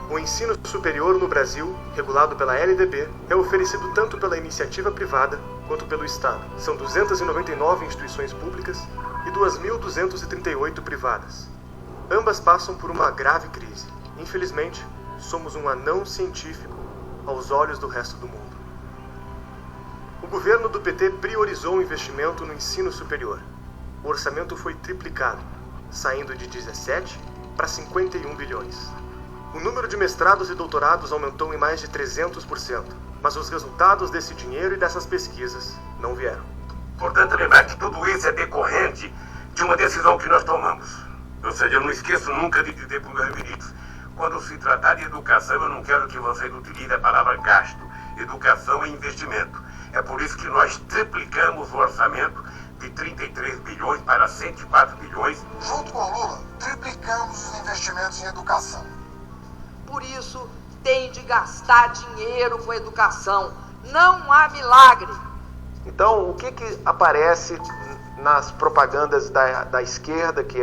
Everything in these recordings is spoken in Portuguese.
O ensino superior no Brasil, regulado pela LDB, é oferecido tanto pela iniciativa privada quanto pelo Estado. São 299 instituições públicas e 2.238 privadas. Ambas passam por uma grave crise. Infelizmente, somos um anão científico aos olhos do resto do mundo. O governo do PT priorizou o investimento no ensino superior. O orçamento foi triplicado, saindo de 17 para 51 bilhões. O número de mestrados e doutorados aumentou em mais de 300%, mas os resultados desse dinheiro e dessas pesquisas não vieram. Portanto, lembrar que tudo isso é decorrente de uma decisão que nós tomamos. Ou seja, eu não esqueço nunca de dizer para os meus ministros, quando se tratar de educação, eu não quero que vocês utilizem a palavra gasto. Educação é investimento. É por isso que nós triplicamos o orçamento de 33 bilhões para 104 bilhões. Junto com o Lula, triplicamos os investimentos em educação. Por isso, tem de gastar dinheiro com educação. Não há milagre. Então, o que aparece nas propagandas da esquerda, que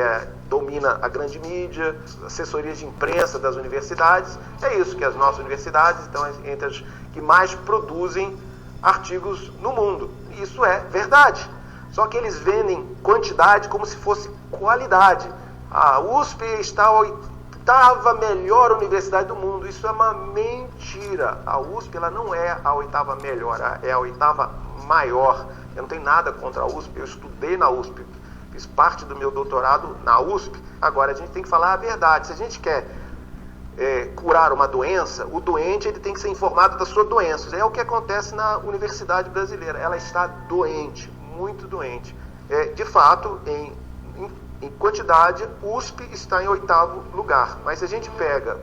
domina a grande mídia, assessorias de imprensa das universidades? É isso, que as nossas universidades estão entre as que mais produzem artigos no mundo. Isso é verdade. Só que eles vendem quantidade como se fosse qualidade. A USP está a oitava melhor universidade do mundo. Isso é uma mentira. A USP ela não é a oitava melhor, é a oitava maior. Eu não tenho nada contra a USP, eu estudei na USP, fiz parte do meu doutorado na USP. Agora a gente tem que falar a verdade. Se a gente quer curar uma doença, o doente ele tem que ser informado das suas doenças. É o que acontece na universidade brasileira. Ela está doente, muito doente. De fato, em quantidade, USP está em 8º lugar. Mas se a gente pega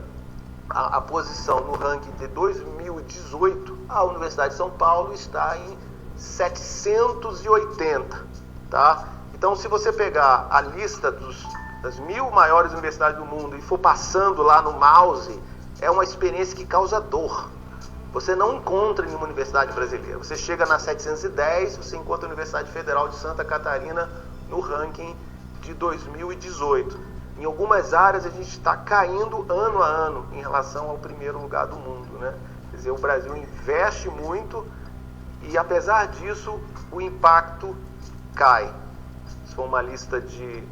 a posição no ranking de 2018, a Universidade de São Paulo está em 780, tá? Então, se você pegar a lista das 1000 maiores universidades do mundo e for passando lá no mouse, é uma experiência que causa dor. Você não encontra em uma universidade brasileira. Você chega na 710, você encontra a Universidade Federal de Santa Catarina no ranking de 2018. Em algumas áreas a gente está caindo ano a ano em relação ao primeiro lugar do mundo, né? Quer dizer, o Brasil investe muito e, apesar disso, o impacto cai. Se for uma lista de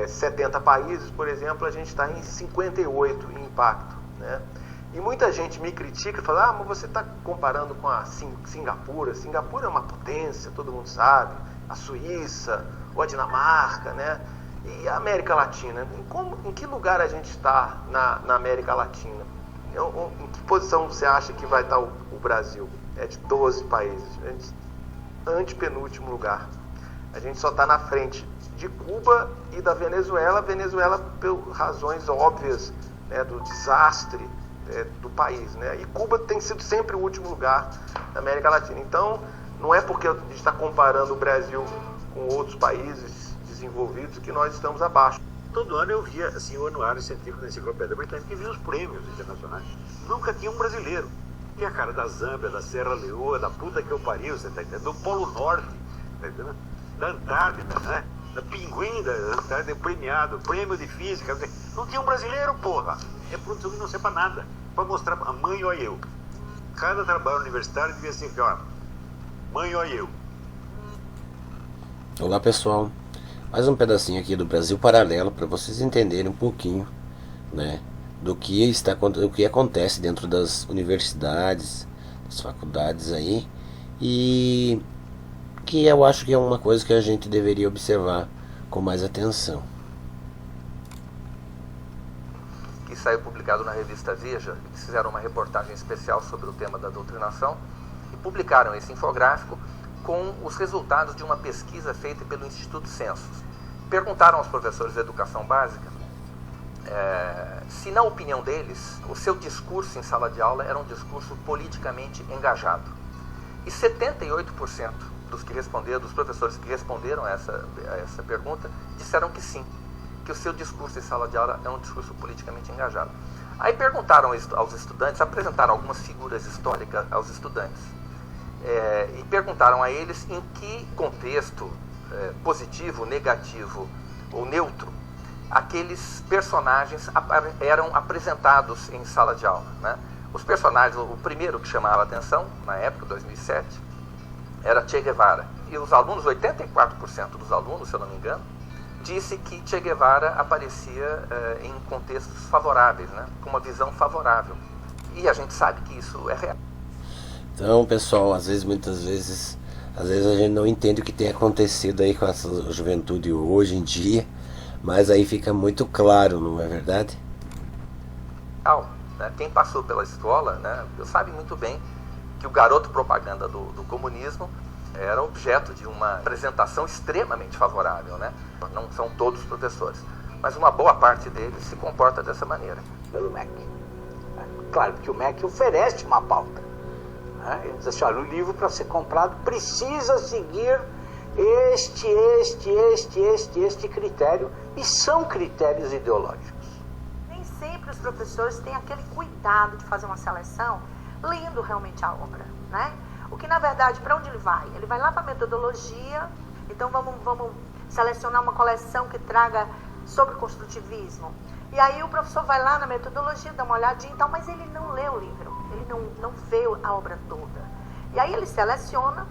70 países, por exemplo, a gente está em 58 em impacto, né? E muita gente me critica e fala, mas você está comparando com a Singapura. Singapura é uma potência, todo mundo sabe. A Suíça, ou a Dinamarca, né? E a América Latina. Em que lugar a gente está na América Latina? Em que posição você acha que vai estar o Brasil? É de 12 países. Antepenúltimo lugar. A gente só está na frente de Cuba e da Venezuela. Venezuela por razões óbvias, né, do desastre do país, né? E Cuba tem sido sempre o último lugar na América Latina. Então, não é porque a gente está comparando o Brasil com outros países desenvolvidos que nós estamos abaixo. Todo ano eu via assim, o anuário científico da Enciclopédia Britânica e via os prêmios internacionais. Nunca tinha um brasileiro. Tinha a cara da Zâmbia, da Serra Leoa, da puta que eu pariu, você tá entendendo? Do Polo Norte, tá entendendo? Da Antártida, né? Da Pinguim, da Antártida premiado, prêmio de física. Não tinha um brasileiro, porra! É produção que não serve pra nada. Pra mostrar a mãe, olha eu. Cada trabalho universitário devia ser assim, ó. Mãe, olha eu. Olá pessoal, mais um pedacinho aqui do Brasil Paralelo para vocês entenderem um pouquinho, né, do que acontece dentro das universidades, das faculdades aí, e que eu acho que é uma coisa que a gente deveria observar com mais atenção. Que saiu publicado na revista Veja, eles fizeram uma reportagem especial sobre o tema da doutrinação e publicaram esse infográfico com os resultados de uma pesquisa feita pelo Instituto Census. Perguntaram aos professores de educação básica se, na opinião deles, o seu discurso em sala de aula era um discurso politicamente engajado. E 78% dos professores que responderam a essa pergunta disseram que sim, que o seu discurso em sala de aula é um discurso politicamente engajado. Aí perguntaram aos estudantes, apresentaram algumas figuras históricas aos estudantes, e perguntaram a eles em que contexto positivo, negativo ou neutro aqueles personagens eram apresentados em sala de aula, né? Os personagens, o primeiro que chamava a atenção, na época, 2007, era Che Guevara. E os alunos, 84% dos alunos, se eu não me engano, disse que Che Guevara aparecia em contextos favoráveis, né? Com uma visão favorável. E a gente sabe que isso é real. Então, pessoal, muitas vezes a gente não entende o que tem acontecido aí com essa juventude hoje em dia, mas aí fica muito claro, não é verdade? Quem passou pela escola, né, sabe muito bem que o garoto propaganda do comunismo era objeto de uma apresentação extremamente favorável, né? Não são todos os professores, mas uma boa parte deles se comporta dessa maneira. Pelo MEC. Claro que o MEC oferece uma pauta. Né? Ele diz assim, olha, o livro para ser comprado precisa seguir este critério, e são critérios ideológicos. Nem sempre os professores têm aquele cuidado de fazer uma seleção lendo realmente a obra, né? O que, na verdade, para onde ele vai? Ele vai lá para a metodologia, então vamos selecionar uma coleção que traga sobre construtivismo. E aí o professor vai lá na metodologia, dá uma olhadinha e tal, mas ele não lê o livro, ele não vê a obra toda. E aí ele seleciona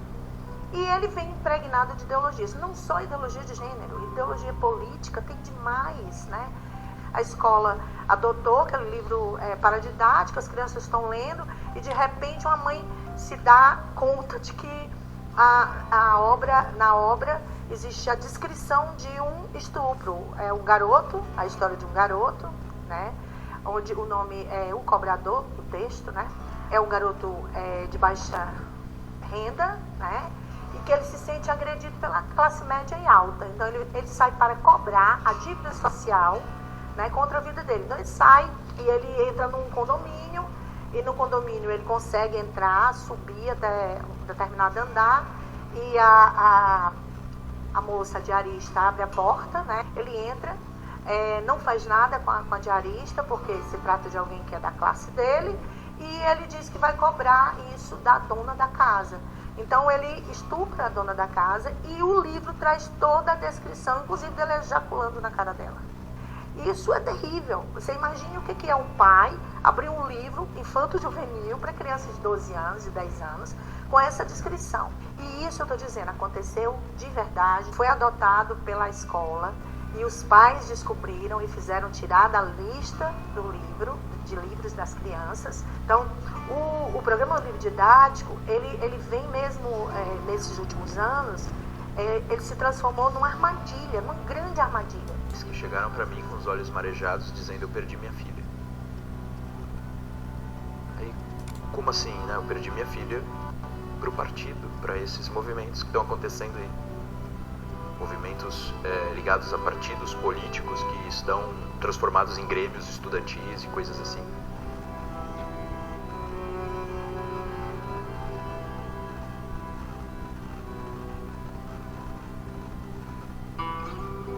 e ele vem impregnado de ideologias, não só ideologia de gênero, ideologia política tem demais, né? A escola adotou aquele livro paradidático, as crianças estão lendo e de repente uma mãe se dá conta de que na obra existe a descrição de um estupro. É um garoto, a história de um garoto, né? Onde o nome é O Cobrador, o texto, né? É um garoto de baixa renda, né? E que ele se sente agredido pela classe média e alta. Então ele sai para cobrar a dívida social, né, contra a vida dele. Então ele sai e ele entra num condomínio, e no condomínio ele consegue entrar, subir até um determinado andar, e a moça diarista abre a porta, né? Ele entra, não faz nada com a diarista, porque se trata de alguém que é da classe dele, e ele diz que vai cobrar isso da dona da casa. Então ele estupra a dona da casa, e o livro traz toda a descrição, inclusive dele ejaculando na cara dela. Isso é terrível. Você imagina o que é um pai abrir um livro infanto-juvenil para crianças de 12 anos e 10 anos com essa descrição. E isso eu estou dizendo, aconteceu de verdade, foi adotado pela escola e os pais descobriram e fizeram tirar da lista do livro, de livros das crianças. Então, o programa livro didático, ele vem mesmo nesses últimos anos, ele se transformou numa armadilha, numa grande armadilha. Que chegaram para mim com os olhos marejados dizendo eu perdi minha filha. Aí, como assim, né? Eu perdi minha filha para o partido, para esses movimentos que estão acontecendo aí. Movimentos ligados a partidos políticos que estão transformados em grêmios estudantis e coisas assim.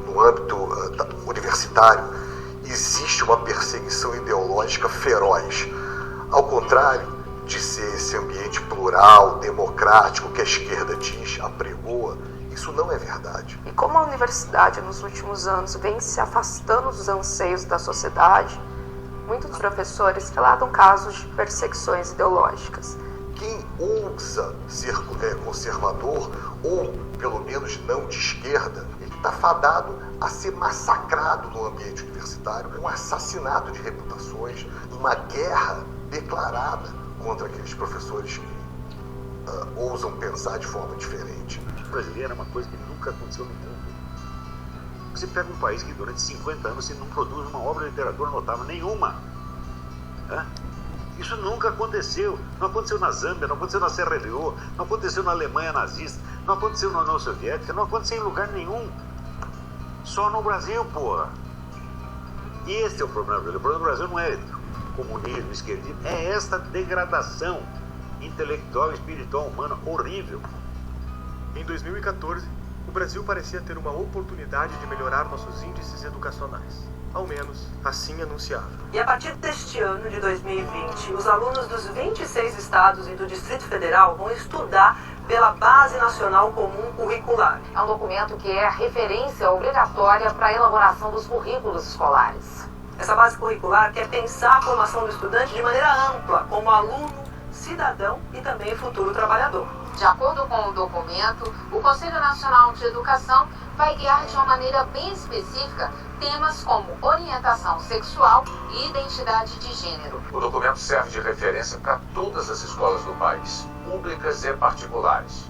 No âmbito universitário, existe uma perseguição ideológica feroz. Ao contrário de ser esse ambiente plural, democrático, que a esquerda diz, apregoa, isso não é verdade. E como a universidade, nos últimos anos, vem se afastando dos anseios da sociedade, muitos professores relatam casos de perseguições ideológicas. Quem ousa ser conservador, ou pelo menos não de esquerda, ele está fadado a ser massacrado no ambiente universitário, um assassinato de reputações, uma guerra declarada contra aqueles professores que ousam pensar de forma diferente. O brasileiro é uma coisa que nunca aconteceu no mundo. Você pega um país que durante 50 anos não produz uma obra de literatura notável nenhuma. Isso nunca aconteceu. Não aconteceu na Zâmbia, não aconteceu na Serra Leoa, não aconteceu na Alemanha nazista, não aconteceu na União Soviética, não aconteceu em lugar nenhum. Só no Brasil, porra. E esse é o problema do Brasil. O problema do Brasil não é comunismo, esquerdismo, é esta degradação intelectual, espiritual, humana horrível. Em 2014, o Brasil parecia ter uma oportunidade de melhorar nossos índices educacionais. Ao menos, assim anunciava. E a partir deste ano de 2020, os alunos dos 26 estados e do Distrito Federal vão estudar pela Base Nacional Comum Curricular. É um documento que é a referência obrigatória para a elaboração dos currículos escolares. Essa base curricular quer pensar a formação do estudante de maneira ampla, como aluno, cidadão e também futuro trabalhador. De acordo com o documento, o Conselho Nacional de Educação vai guiar de uma maneira bem específica temas como orientação sexual e identidade de gênero. O documento serve de referência para todas as escolas do país, públicas e particulares.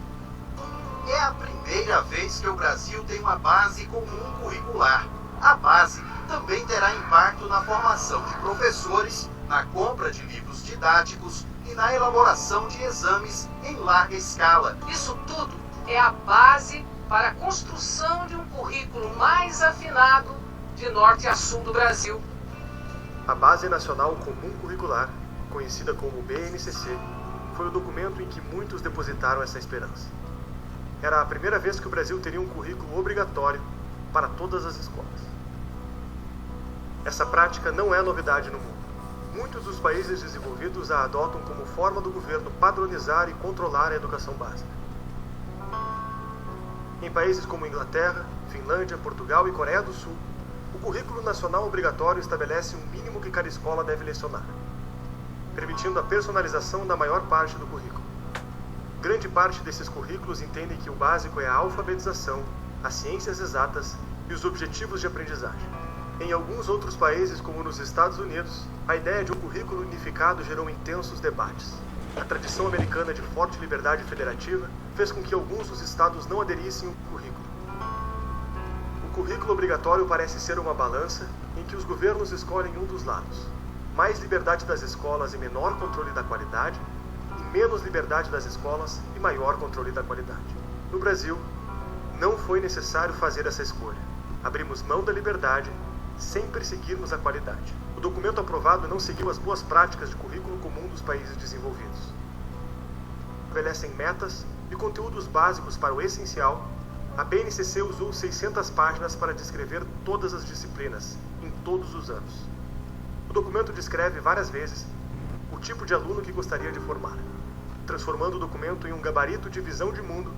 É a primeira vez que o Brasil tem uma base comum curricular. A base também terá impacto na formação de professores, na compra de livros didáticos e na elaboração de exames em larga escala. Isso tudo é a base para a construção de um currículo mais afinado de norte a sul do Brasil. A Base Nacional Comum Curricular, conhecida como BNCC, foi o documento em que muitos depositaram essa esperança. Era a primeira vez que o Brasil teria um currículo obrigatório para todas as escolas. Essa prática não é novidade no mundo. Muitos dos países desenvolvidos a adotam como forma do governo padronizar e controlar a educação básica. Em países como Inglaterra, Finlândia, Portugal e Coreia do Sul, o currículo nacional obrigatório estabelece um mínimo que cada escola deve lecionar, permitindo a personalização da maior parte do currículo. Grande parte desses currículos entendem que o básico é a alfabetização, as ciências exatas e os objetivos de aprendizagem. Em alguns outros países, como nos Estados Unidos, a ideia de um currículo unificado gerou intensos debates. A tradição americana de forte liberdade federativa fez com que alguns dos estados não aderissem ao currículo. O currículo obrigatório parece ser uma balança em que os governos escolhem um dos lados: mais liberdade das escolas e menor controle da qualidade, e menos liberdade das escolas e maior controle da qualidade. No Brasil, não foi necessário fazer essa escolha. Abrimos mão da liberdade sem perseguirmos a qualidade. O documento aprovado não seguiu as boas práticas de currículo comum dos países desenvolvidos. Estabelecem metas e conteúdos básicos para o essencial. A BNCC usou 600 páginas para descrever todas as disciplinas, em todos os anos. O documento descreve várias vezes o tipo de aluno que gostaria de formar, transformando o documento em um gabarito de visão de mundo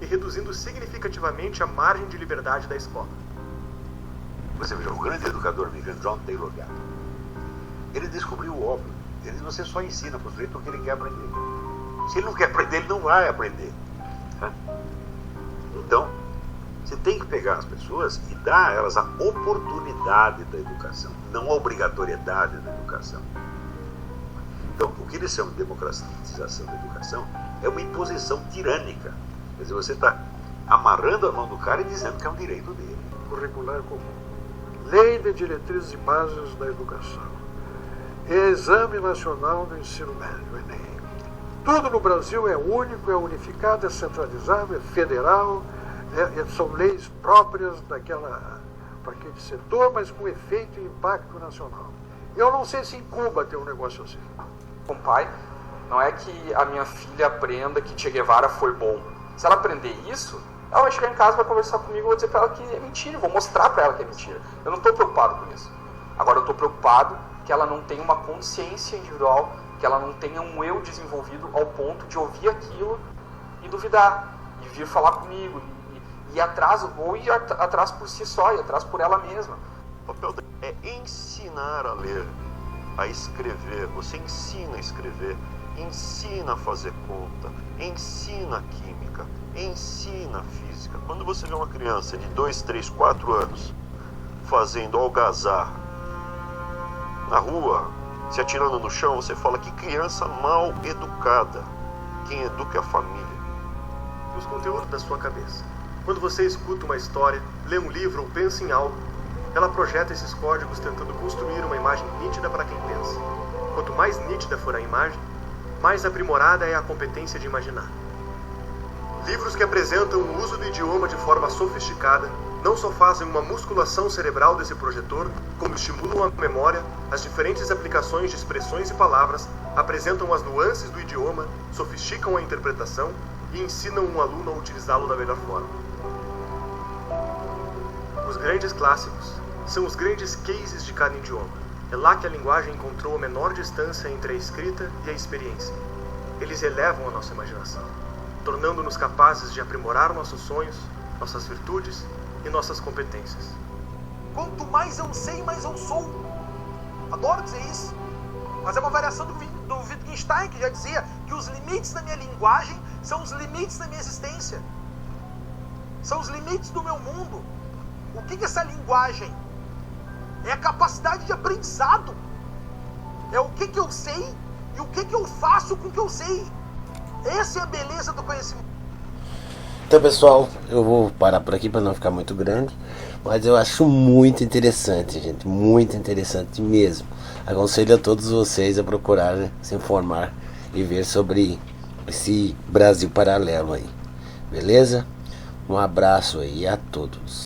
e reduzindo significativamente a margem de liberdade da escola. Você veja, o grande educador americano John Taylor Gatto, ele descobriu o óbvio. Ele diz: você só ensina para o sujeito o que ele quer aprender. Se ele não quer aprender, ele não vai aprender. Então, você tem que pegar as pessoas e dar a elas a oportunidade da educação, não a obrigatoriedade da educação. Então, o que eles chamam de democratização da educação é uma imposição tirânica. Quer dizer, você está amarrando a mão do cara e dizendo que é um direito dele. Curricular comum, Lei de Diretrizes e Bases da Educação, Exame Nacional do Ensino Médio, Enem. Tudo no Brasil é único, é unificado, é centralizado, é federal, são leis próprias para aquele setor, mas com efeito e impacto nacional. Eu não sei se em Cuba tem um negócio assim. Com pai, não é que a minha filha aprenda que Che Guevara foi bom. Se ela aprender isso, ela vai chegar em casa, vai conversar comigo, eu vou dizer para ela que é mentira, eu vou mostrar para ela que é mentira. Eu não estou preocupado com isso. Agora eu estou preocupado que ela não tenha uma consciência individual, que ela não tenha um eu desenvolvido ao ponto de ouvir aquilo e duvidar, e vir falar comigo, e ir atrás, ou ir atrás por si só, ir atrás por ela mesma. O papel é ensinar a ler, a escrever. Você ensina a escrever, ensina a fazer conta, ensina química, ensina física. Quando você vê uma criança de 2, 3, 4 anos fazendo algazarra na rua, se atirando no chão, você fala: que criança mal educada. Quem educa é a família. Os conteúdos da sua cabeça. Quando você escuta uma história, lê um livro ou pensa em algo, ela projeta esses códigos tentando construir uma imagem nítida para quem pensa. Quanto mais nítida for a imagem, mais aprimorada é a competência de imaginar. Livros que apresentam o uso do idioma de forma sofisticada não só fazem uma musculação cerebral desse projetor, como estimulam a memória, as diferentes aplicações de expressões e palavras, apresentam as nuances do idioma, sofisticam a interpretação e ensinam um aluno a utilizá-lo da melhor forma. Os grandes clássicos, são os grandes cases de cada idioma. É lá que a linguagem encontrou a menor distância entre a escrita e a experiência. Eles elevam a nossa imaginação, tornando-nos capazes de aprimorar nossos sonhos, nossas virtudes e nossas competências. Quanto mais eu sei, mais eu sou. Adoro dizer isso. Mas é uma variação do Wittgenstein, que já dizia que os limites da minha linguagem são os limites da minha existência. São os limites do meu mundo. O que é essa linguagem? É a capacidade de aprendizado. É o que eu sei e o que eu faço com o que eu sei. Essa é a beleza do conhecimento. Então, pessoal, eu vou parar por aqui para não ficar muito grande, mas eu acho muito interessante, gente, muito interessante mesmo. Aconselho a todos vocês a procurar, né, se informar e ver sobre esse Brasil paralelo aí, beleza? Um abraço aí a todos.